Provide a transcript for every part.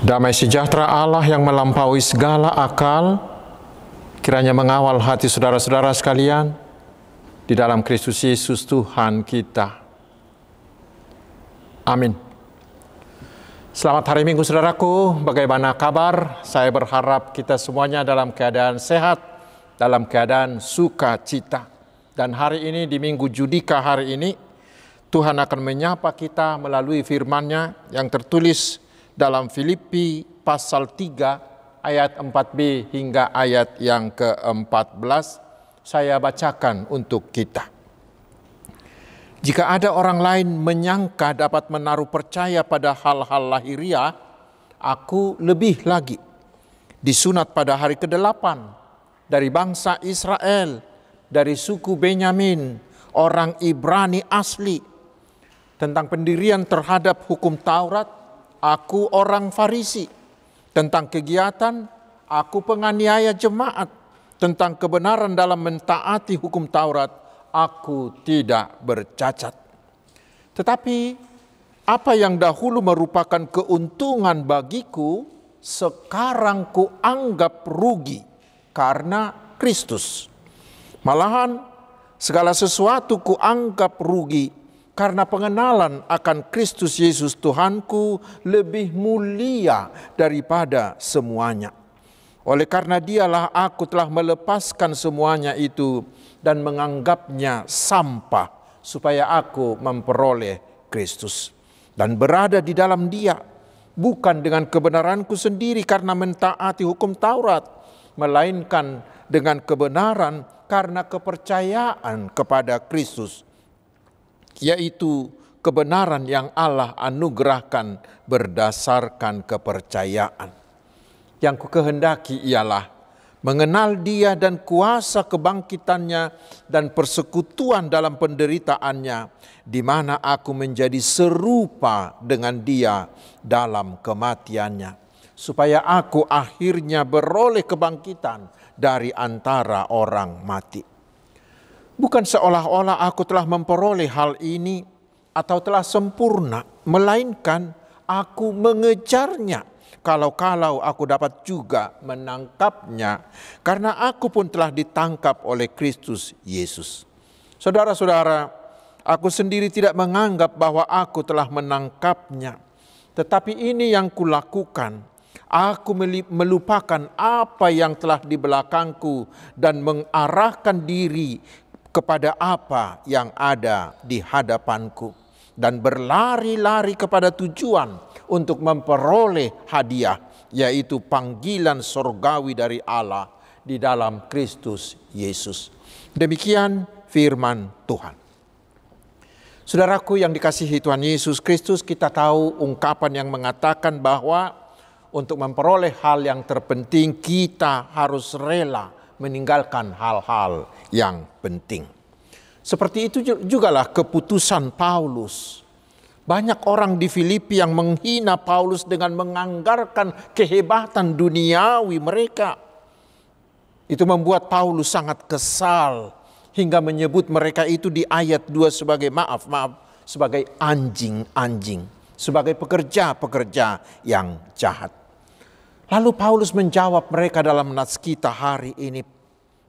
Damai sejahtera Allah yang melampaui segala akal, kiranya mengawal hati saudara-saudara sekalian di dalam Kristus Yesus Tuhan kita. Amin. Selamat hari Minggu saudaraku, bagaimana kabar? Saya berharap kita semuanya dalam keadaan sehat, dalam keadaan sukacita. Dan hari ini di Minggu Judika hari ini, Tuhan akan menyapa kita melalui firman-Nya yang tertulis dalam Filipi pasal 3 ayat 4b hingga ayat yang ke-14. Saya bacakan untuk kita. Jika ada orang lain menyangka dapat menaruh percaya pada hal-hal lahiriah, aku lebih lagi. Disunat pada hari ke-8 dari bangsa Israel, dari suku Benyamin, orang Ibrani asli. Tentang pendirian terhadap hukum Taurat, aku orang Farisi. Tentang kegiatan, aku penganiaya jemaat. Tentang kebenaran dalam mentaati hukum Taurat, aku tidak bercacat. Tetapi apa yang dahulu merupakan keuntungan bagiku, sekarang kuanggap rugi karena Kristus. Malahan segala sesuatu kuanggap rugi karena pengenalan akan Kristus Yesus Tuhanku lebih mulia daripada semuanya. Oleh karena Dialah aku telah melepaskan semuanya itu dan menganggapnya sampah supaya aku memperoleh Kristus dan berada di dalam Dia, bukan dengan kebenaranku sendiri karena mentaati hukum Taurat, melainkan dengan kebenaran karena kepercayaan kepada Kristus, yaitu kebenaran yang Allah anugerahkan berdasarkan kepercayaan. Yang kukehendaki ialah mengenal Dia dan kuasa kebangkitannya dan persekutuan dalam penderitaannya, di mana aku menjadi serupa dengan Dia dalam kematiannya, supaya aku akhirnya beroleh kebangkitan dari antara orang mati. Bukan seolah-olah aku telah memperoleh hal ini atau telah sempurna, melainkan aku mengejarnya. Kalau-kalau aku dapat juga menangkapnya, karena aku pun telah ditangkap oleh Kristus Yesus. Saudara-saudara, aku sendiri tidak menganggap bahwa aku telah menangkapnya, tetapi ini yang kulakukan. Aku melupakan apa yang telah di belakangku dan mengarahkan diri kepada apa yang ada di hadapanku, dan berlari-lari kepada tujuan untuk memperoleh hadiah, yaitu panggilan surgawi dari Allah di dalam Kristus Yesus. Demikian firman Tuhan. Saudaraku yang dikasihi Tuhan Yesus Kristus, kita tahu ungkapan yang mengatakan bahwa untuk memperoleh hal yang terpenting, kita harus rela meninggalkan hal-hal yang penting. Seperti itu jugalah keputusan Paulus. Banyak orang di Filipi yang menghina Paulus dengan menganggarkan kehebatan duniawi mereka. Itu membuat Paulus sangat kesal hingga menyebut mereka itu di ayat 2 sebagai sebagai anjing-anjing, sebagai pekerja-pekerja yang jahat. Lalu Paulus menjawab mereka dalam nats kita hari ini.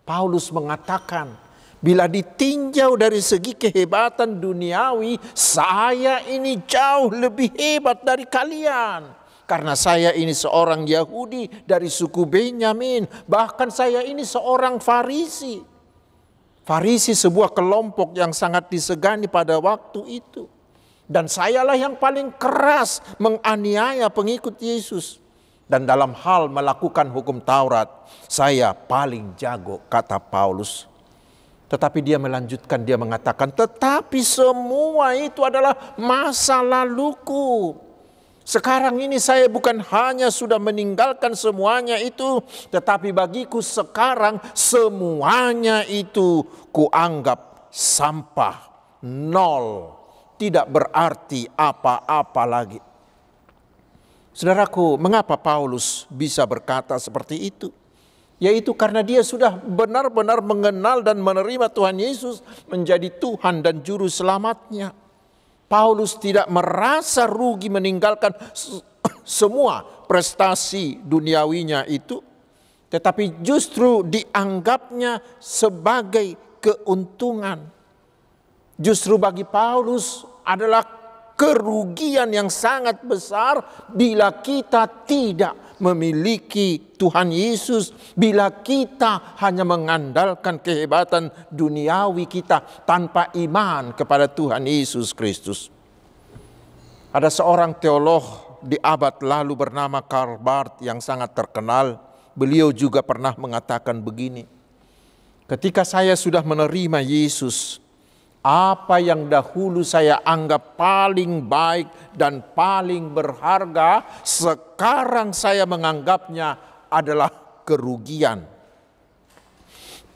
Paulus mengatakan, bila ditinjau dari segi kehebatan duniawi, saya ini jauh lebih hebat dari kalian. Karena saya ini seorang Yahudi dari suku Benyamin. Bahkan saya ini seorang Farisi. Farisi sebuah kelompok yang sangat disegani pada waktu itu. Dan sayalah yang paling keras menganiaya pengikut Yesus. Dan dalam hal melakukan hukum Taurat, saya paling jago, kata Paulus. Tetapi dia melanjutkan, dia mengatakan, tetapi semua itu adalah masa laluku. Sekarang ini saya bukan hanya sudah meninggalkan semuanya itu, tetapi bagiku sekarang semuanya itu kuanggap sampah, nol, tidak berarti apa-apa lagi. Saudaraku, mengapa Paulus bisa berkata seperti itu? Yaitu karena dia sudah benar-benar mengenal dan menerima Tuhan Yesus menjadi Tuhan dan Juru Selamatnya. Paulus tidak merasa rugi meninggalkan semua prestasi duniawinya itu, tetapi justru dianggapnya sebagai keuntungan. Justru bagi Paulus adalah kerugian yang sangat besar bila kita tidak memiliki Tuhan Yesus, bila kita hanya mengandalkan kehebatan duniawi kita tanpa iman kepada Tuhan Yesus Kristus. Ada seorang teolog di abad lalu bernama Karl Barth yang sangat terkenal. Beliau juga pernah mengatakan begini, ketika saya sudah menerima Yesus, apa yang dahulu saya anggap paling baik dan paling berharga, sekarang saya menganggapnya adalah kerugian.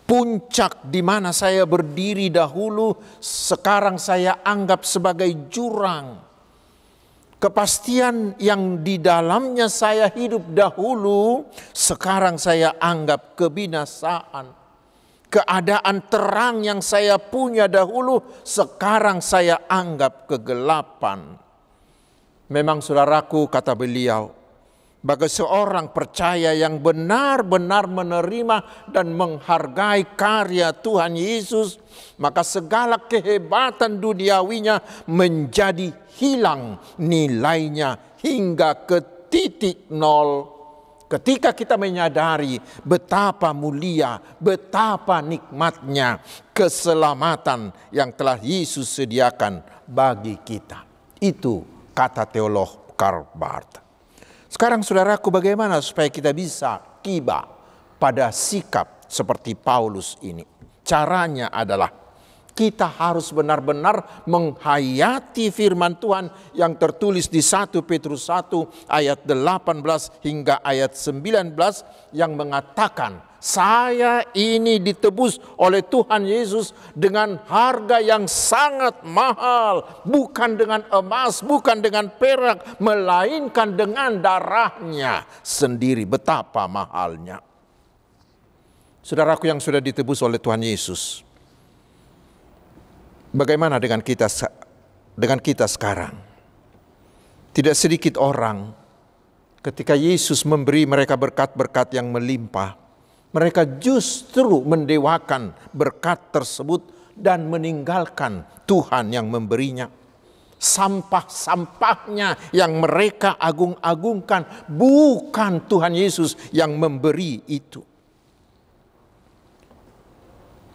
Puncak di mana saya berdiri dahulu, sekarang saya anggap sebagai jurang. Kepastian yang di dalamnya saya hidup dahulu, sekarang saya anggap kebinasaan. Keadaan terang yang saya punya dahulu, sekarang saya anggap kegelapan. Memang saudaraku, kata beliau, bagi seorang percaya yang benar-benar menerima dan menghargai karya Tuhan Yesus, maka segala kehebatan duniawinya menjadi hilang nilainya hingga ke titik nol. Ketika kita menyadari betapa mulia, betapa nikmatnya keselamatan yang telah Yesus sediakan bagi kita. Itu kata teolog Karl Barth. Sekarang saudaraku, bagaimana supaya kita bisa tiba pada sikap seperti Paulus ini? Caranya adalah kita harus benar-benar menghayati firman Tuhan yang tertulis di 1 Petrus 1 ayat 18 hingga ayat 19 yang mengatakan, saya ini ditebus oleh Tuhan Yesus dengan harga yang sangat mahal, bukan dengan emas, bukan dengan perak, melainkan dengan darahnya sendiri. Betapa mahalnya. Saudaraku yang sudah ditebus oleh Tuhan Yesus, bagaimana dengan kita sekarang? Tidak sedikit orang ketika Yesus memberi mereka berkat-berkat yang melimpah, mereka justru mendewakan berkat tersebut dan meninggalkan Tuhan yang memberinya. Sampah-sampahnya yang mereka agung-agungkan, bukan Tuhan Yesus yang memberi itu.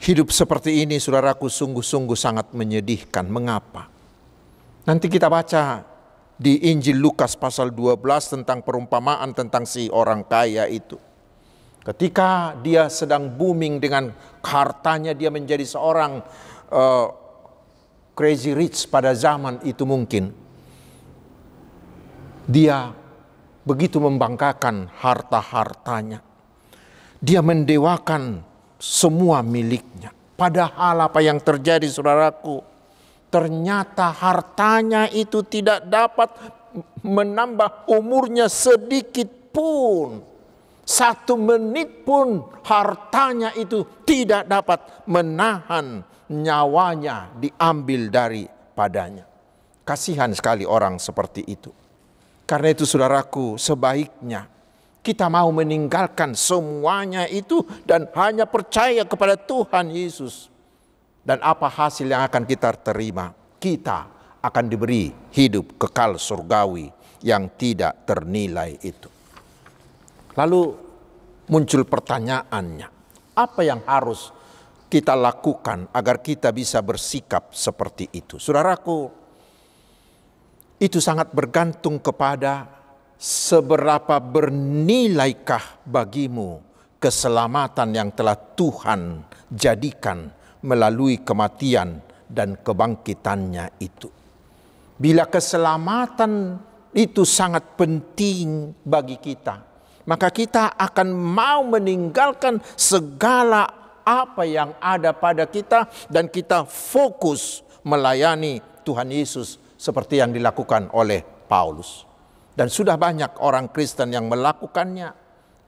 Hidup seperti ini, saudaraku, sungguh-sungguh sangat menyedihkan. Mengapa? Nanti kita baca di Injil Lukas pasal 12 tentang perumpamaan tentang si orang kaya itu. Ketika dia sedang booming dengan hartanya, dia menjadi seorang crazy rich pada zaman itu mungkin. Dia begitu membanggakan harta-hartanya. Dia mendewakan semua miliknya. Padahal apa yang terjadi, saudaraku, ternyata hartanya itu tidak dapat menambah umurnya sedikit pun. 1 menit pun hartanya itu tidak dapat menahan nyawanya diambil daripadanya. Kasihan sekali orang seperti itu. Karena itu saudaraku, sebaiknya kita mau meninggalkan semuanya itu dan hanya percaya kepada Tuhan Yesus. Dan apa hasil yang akan kita terima? Kita akan diberi hidup kekal surgawi yang tidak ternilai itu. Lalu muncul pertanyaannya, apa yang harus kita lakukan agar kita bisa bersikap seperti itu? Saudaraku, itu sangat bergantung kepada seberapa bernilaikah bagimu keselamatan yang telah Tuhan jadikan melalui kematian dan kebangkitannya itu. Bila keselamatan itu sangat penting bagi kita, maka kita akan mau meninggalkan segala apa yang ada pada kita dan kita fokus melayani Tuhan Yesus seperti yang dilakukan oleh Paulus. Dan sudah banyak orang Kristen yang melakukannya.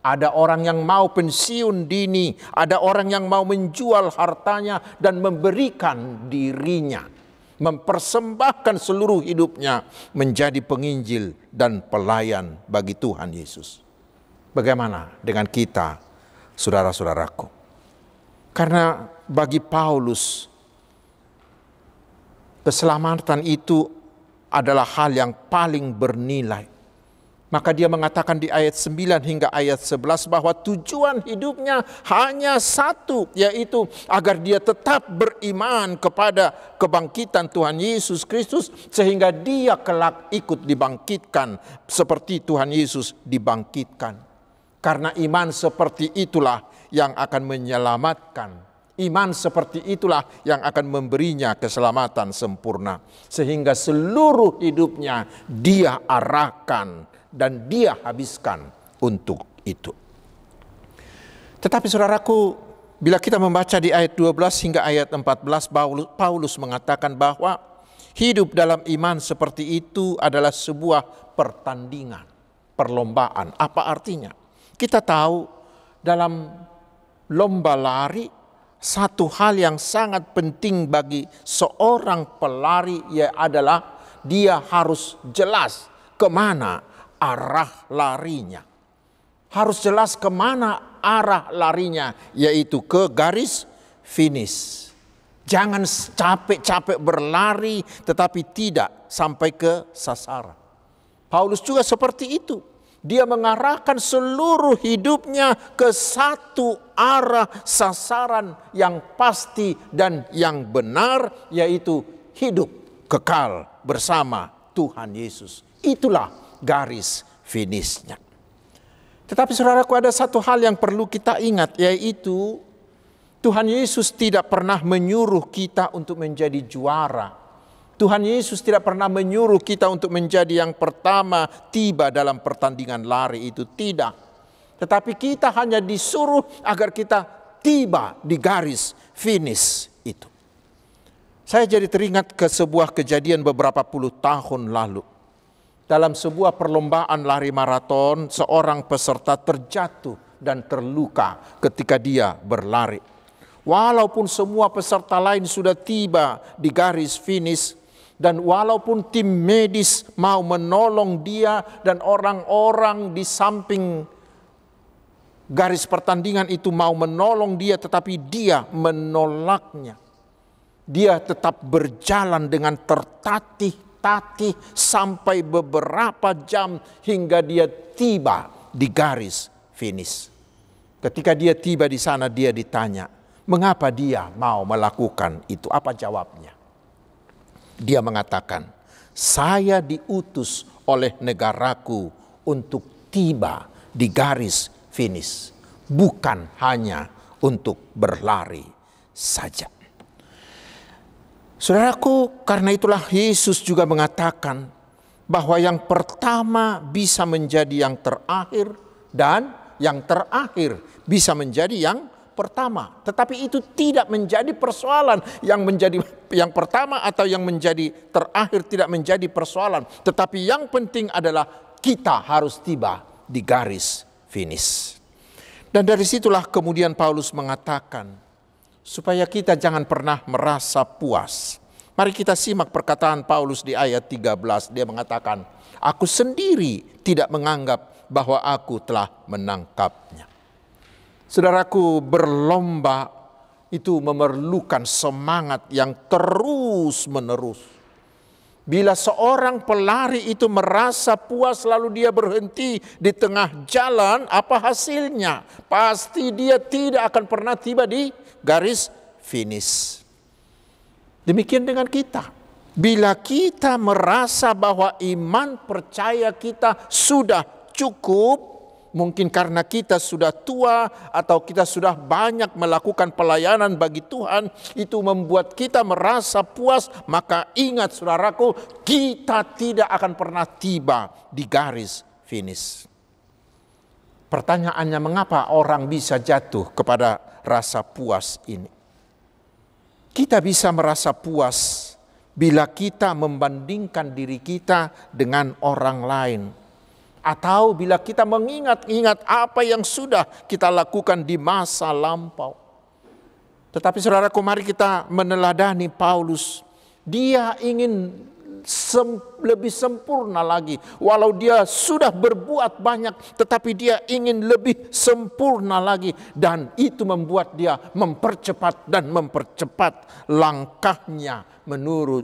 Ada orang yang mau pensiun dini, ada orang yang mau menjual hartanya dan memberikan dirinya mempersembahkan seluruh hidupnya menjadi penginjil dan pelayan bagi Tuhan Yesus. Bagaimana dengan kita, saudara-saudaraku? Karena bagi Paulus, keselamatan itu adalah hal yang paling bernilai. Maka dia mengatakan di ayat 9 hingga ayat 11 bahwa tujuan hidupnya hanya satu, yaitu agar dia tetap beriman kepada kebangkitan Tuhan Yesus Kristus, sehingga dia kelak ikut dibangkitkan seperti Tuhan Yesus dibangkitkan. Karena iman seperti itulah yang akan menyelamatkan. Iman seperti itulah yang akan memberinya keselamatan sempurna. Sehingga seluruh hidupnya dia arahkan dan dia habiskan untuk itu. Tetapi saudaraku, bila kita membaca di ayat 12 hingga ayat 14, Paulus mengatakan bahwa hidup dalam iman seperti itu adalah sebuah pertandingan, perlombaan. Apa artinya? Kita tahu dalam lomba lari, satu hal yang sangat penting bagi seorang pelari adalah dia harus jelas kemana arah larinya. Harus jelas kemana arah larinya, yaitu ke garis finish. Jangan capek-capek berlari tetapi tidak sampai ke sasaran. Paulus juga seperti itu. Dia mengarahkan seluruh hidupnya ke satu arah sasaran yang pasti dan yang benar, yaitu hidup kekal bersama Tuhan Yesus. Itulah garis finishnya. Tetapi saudaraku, ada satu hal yang perlu kita ingat, yaitu Tuhan Yesus tidak pernah menyuruh kita untuk menjadi juara. Tuhan Yesus tidak pernah menyuruh kita untuk menjadi yang pertama tiba dalam pertandingan lari itu, tidak. Tetapi kita hanya disuruh agar kita tiba di garis finish itu. Saya jadi teringat ke sebuah kejadian beberapa puluh tahun lalu. Dalam sebuah perlombaan lari maraton, seorang peserta terjatuh dan terluka ketika dia berlari. Walaupun semua peserta lain sudah tiba di garis finish, dan walaupun tim medis mau menolong dia dan orang-orang di samping garis pertandingan itu mau menolong dia, tetapi dia menolaknya. Dia tetap berjalan dengan tertatih-tatih sampai beberapa jam hingga dia tiba di garis finish. Ketika dia tiba di sana, dia ditanya, mengapa dia mau melakukan itu? Apa jawabnya? Dia mengatakan, saya diutus oleh negaraku untuk tiba di garis finish, bukan hanya untuk berlari saja. Saudaraku, karena itulah Yesus juga mengatakan bahwa yang pertama bisa menjadi yang terakhir dan yang terakhir bisa menjadi yang pertama. Tetapi itu tidak menjadi persoalan. Yang menjadi yang pertama atau yang menjadi terakhir tidak menjadi persoalan. Tetapi yang penting adalah kita harus tiba di garis finish. Dan dari situlah kemudian Paulus mengatakan, supaya kita jangan pernah merasa puas. Mari kita simak perkataan Paulus di ayat 13. Dia mengatakan, aku sendiri tidak menganggap bahwa aku telah menangkapnya. Saudaraku, berlomba itu memerlukan semangat yang terus-menerus. Bila seorang pelari itu merasa puas lalu dia berhenti di tengah jalan, apa hasilnya? Pasti dia tidak akan pernah tiba di garis finish. Demikian dengan kita. Bila kita merasa bahwa iman percaya kita sudah cukup, mungkin karena kita sudah tua atau kita sudah banyak melakukan pelayanan bagi Tuhan, itu membuat kita merasa puas, maka ingat saudaraku, kita tidak akan pernah tiba di garis finish. Pertanyaannya, mengapa orang bisa jatuh kepada rasa puas ini? Kita bisa merasa puas bila kita membandingkan diri kita dengan orang lain. Atau bila kita mengingat-ingat apa yang sudah kita lakukan di masa lampau. Tetapi saudaraku, mari kita meneladani Paulus. Dia ingin lebih sempurna lagi. Walau dia sudah berbuat banyak, tetapi dia ingin lebih sempurna lagi. Dan itu membuat dia mempercepat langkahnya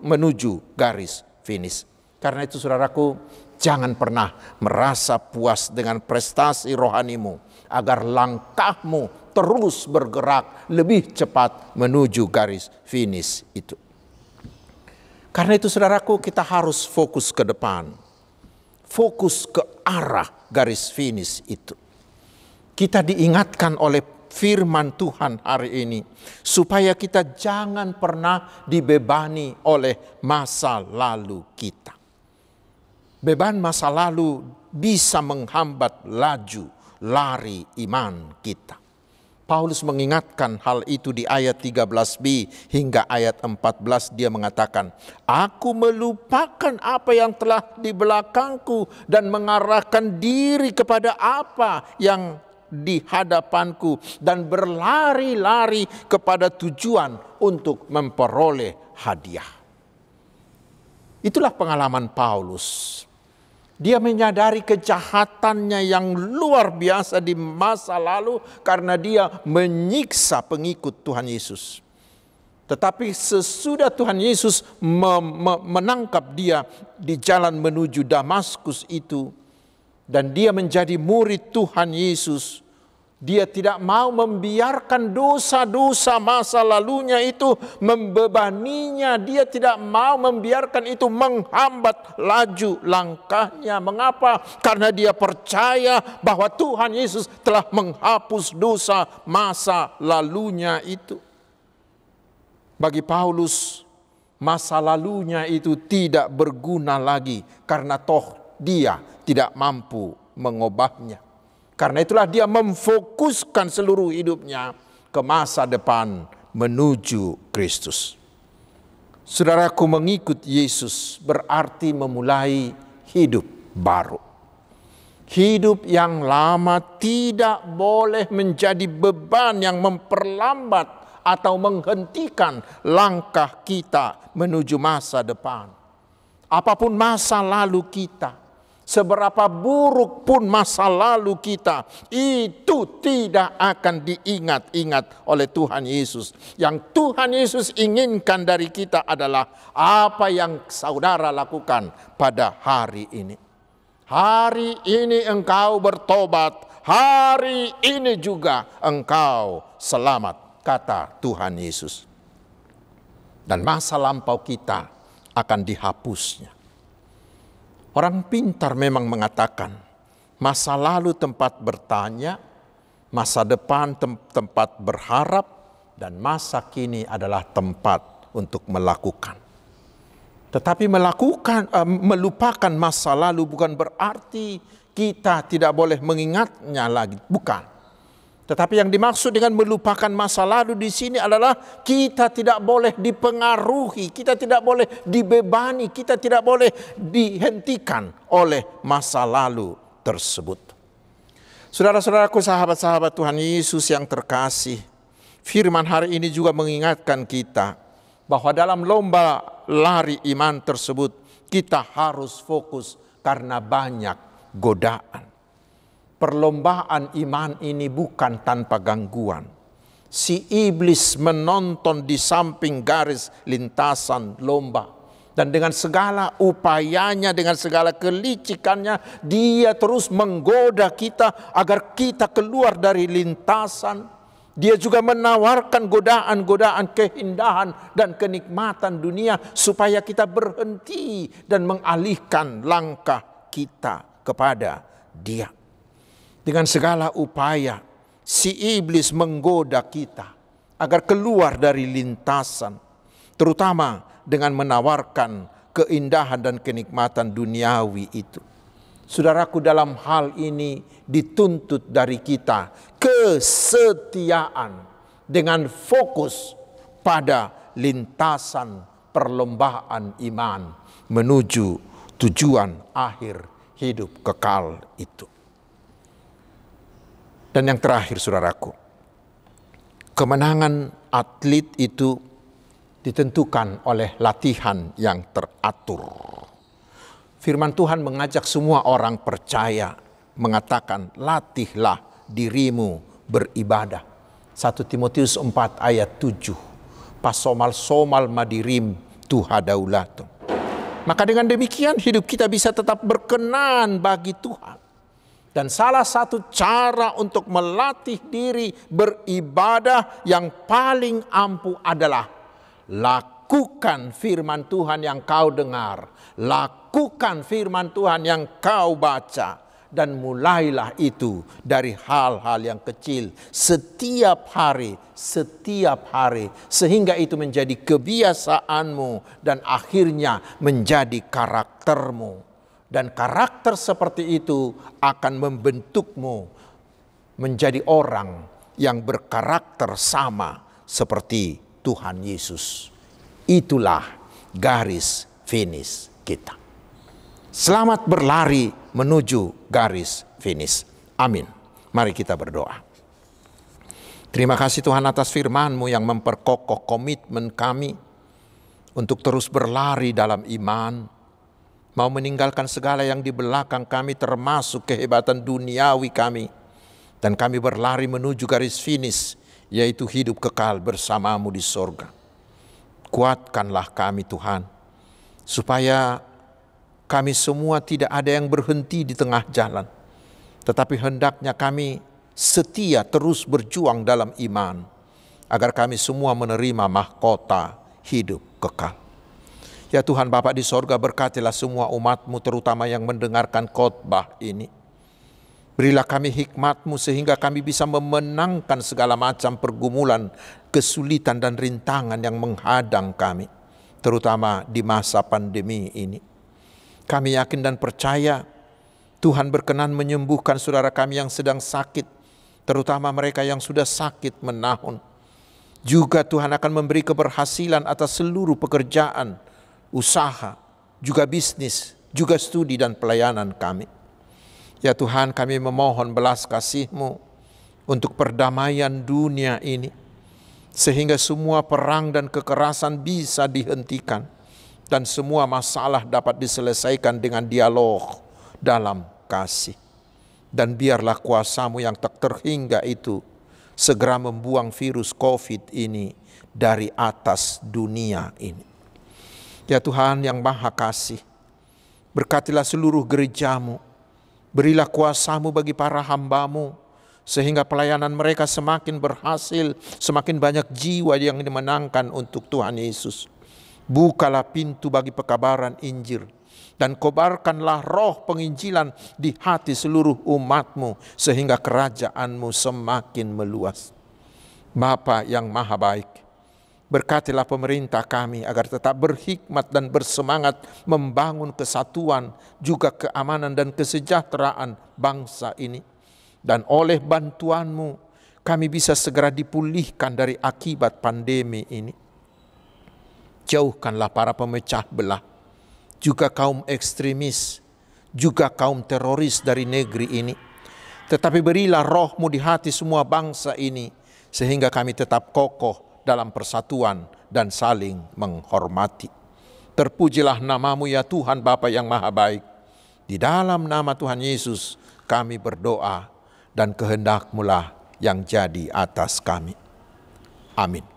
menuju garis finish. Karena itu saudaraku, jangan pernah merasa puas dengan prestasi rohanimu, agar langkahmu terus bergerak lebih cepat menuju garis finish itu. Karena itu saudaraku, kita harus fokus ke depan. Fokus ke arah garis finish itu. Kita diingatkan oleh firman Tuhan hari ini, supaya kita jangan pernah dibebani oleh masa lalu kita. Beban masa lalu bisa menghambat laju lari iman kita. Paulus mengingatkan hal itu di ayat 13b hingga ayat 14. Dia mengatakan, aku melupakan apa yang telah di belakangku dan mengarahkan diri kepada apa yang di hadapanku, dan berlari-lari kepada tujuan untuk memperoleh hadiah. Itulah pengalaman Paulus. Dia menyadari kejahatannya yang luar biasa di masa lalu karena dia menyiksa pengikut Tuhan Yesus. Tetapi sesudah Tuhan Yesus menangkap dia di jalan menuju Damaskus itu, dan dia menjadi murid Tuhan Yesus, dia tidak mau membiarkan dosa-dosa masa lalunya itu membebaninya. Dia tidak mau membiarkan itu menghambat laju langkahnya. Mengapa? Karena dia percaya bahwa Tuhan Yesus telah menghapus dosa masa lalunya itu. Bagi Paulus, masa lalunya itu tidak berguna lagi karena toh dia tidak mampu mengubahnya. Karena itulah dia memfokuskan seluruh hidupnya ke masa depan menuju Kristus. Saudaraku, mengikut Yesus berarti memulai hidup baru. Hidup yang lama tidak boleh menjadi beban yang memperlambat atau menghentikan langkah kita menuju masa depan. Apapun masa lalu kita, seberapa buruk pun masa lalu kita, itu tidak akan diingat-ingat oleh Tuhan Yesus. Yang Tuhan Yesus inginkan dari kita adalah apa yang saudara lakukan pada hari ini. Hari ini engkau bertobat, hari ini juga engkau selamat, kata Tuhan Yesus. Dan masa lampau kita akan dihapusnya. Orang pintar memang mengatakan, masa lalu tempat bertanya, masa depan tempat berharap, dan masa kini adalah tempat untuk melakukan. Tetapi melupakan masa lalu bukan berarti kita tidak boleh mengingatnya lagi, bukan. Tetapi yang dimaksud dengan melupakan masa lalu di sini adalah kita tidak boleh dipengaruhi, kita tidak boleh dibebani, kita tidak boleh dihentikan oleh masa lalu tersebut. Saudara-saudaraku, sahabat-sahabat Tuhan Yesus yang terkasih, firman hari ini juga mengingatkan kita bahwa dalam lomba lari iman tersebut kita harus fokus karena banyak godaan. Perlombaan iman ini bukan tanpa gangguan. Si iblis menonton di samping garis lintasan lomba. Dan dengan segala upayanya, dengan segala kelicikannya, dia terus menggoda kita agar kita keluar dari lintasan. Dia juga menawarkan godaan-godaan keindahan dan kenikmatan dunia supaya kita berhenti dan mengalihkan langkah kita kepada Dia. Dengan segala upaya, si iblis menggoda kita agar keluar dari lintasan, terutama dengan menawarkan keindahan dan kenikmatan duniawi itu. Saudaraku, dalam hal ini dituntut dari kita kesetiaan dengan fokus pada lintasan perlombaan iman menuju tujuan akhir hidup kekal itu. Dan yang terakhir, saudaraku, kemenangan atlet itu ditentukan oleh latihan yang teratur. Firman Tuhan mengajak semua orang percaya, mengatakan latihlah dirimu beribadah. 1 Timotius 4 ayat 7. Pasomal-somal madirim Tuha daulatum. Maka dengan demikian hidup kita bisa tetap berkenan bagi Tuhan. Dan salah satu cara untuk melatih diri beribadah yang paling ampuh adalah lakukan firman Tuhan yang kau dengar. Lakukan firman Tuhan yang kau baca. Dan mulailah itu dari hal-hal yang kecil setiap hari. Sehingga itu menjadi kebiasaanmu dan akhirnya menjadi karaktermu. Dan karakter seperti itu akan membentukmu menjadi orang yang berkarakter sama seperti Tuhan Yesus. Itulah garis finish kita. Selamat berlari menuju garis finish. Amin. Mari kita berdoa. Terima kasih Tuhan atas firman-Mu yang memperkokoh komitmen kami untuk terus berlari dalam iman, mau meninggalkan segala yang di belakang kami termasuk kehebatan duniawi kami, dan kami berlari menuju garis finish, yaitu hidup kekal bersama-Mu di sorga. Kuatkanlah kami Tuhan, supaya kami semua tidak ada yang berhenti di tengah jalan, tetapi hendaknya kami setia terus berjuang dalam iman, agar kami semua menerima mahkota hidup kekal. Ya Tuhan Bapa di sorga, berkatilah semua umat-Mu terutama yang mendengarkan khotbah ini. Berilah kami hikmat-Mu sehingga kami bisa memenangkan segala macam pergumulan, kesulitan dan rintangan yang menghadang kami, terutama di masa pandemi ini. Kami yakin dan percaya Tuhan berkenan menyembuhkan saudara kami yang sedang sakit, terutama mereka yang sudah sakit menahun. Juga Tuhan akan memberi keberhasilan atas seluruh pekerjaan, usaha, juga bisnis, juga studi dan pelayanan kami. Ya Tuhan, kami memohon belas kasih-Mu untuk perdamaian dunia ini, sehingga semua perang dan kekerasan bisa dihentikan, dan semua masalah dapat diselesaikan dengan dialog dalam kasih. Dan biarlah kuasa-Mu yang tak terhingga itu segera membuang virus COVID ini dari atas dunia ini. Ya Tuhan yang Maha Kasih, berkatilah seluruh gereja-Mu, berilah kuasa-Mu bagi para hamba-Mu, sehingga pelayanan mereka semakin berhasil, semakin banyak jiwa yang dimenangkan untuk Tuhan Yesus. Bukalah pintu bagi pekabaran Injil, dan kobarkanlah roh penginjilan di hati seluruh umat-Mu, sehingga kerajaan-Mu semakin meluas. Bapa yang Maha Baik, berkatilah pemerintah kami agar tetap berhikmat dan bersemangat membangun kesatuan, juga keamanan dan kesejahteraan bangsa ini. Dan oleh bantuan-Mu kami bisa segera dipulihkan dari akibat pandemi ini. Jauhkanlah para pemecah belah, juga kaum ekstremis, juga kaum teroris dari negeri ini. Tetapi berilah roh-Mu di hati semua bangsa ini, sehingga kami tetap kokoh dalam persatuan dan saling menghormati. Terpujilah nama-Mu ya Tuhan Bapa yang Maha Baik. Di dalam nama Tuhan Yesus kami berdoa, dan kehendak-Mu lah yang jadi atas kami. Amin.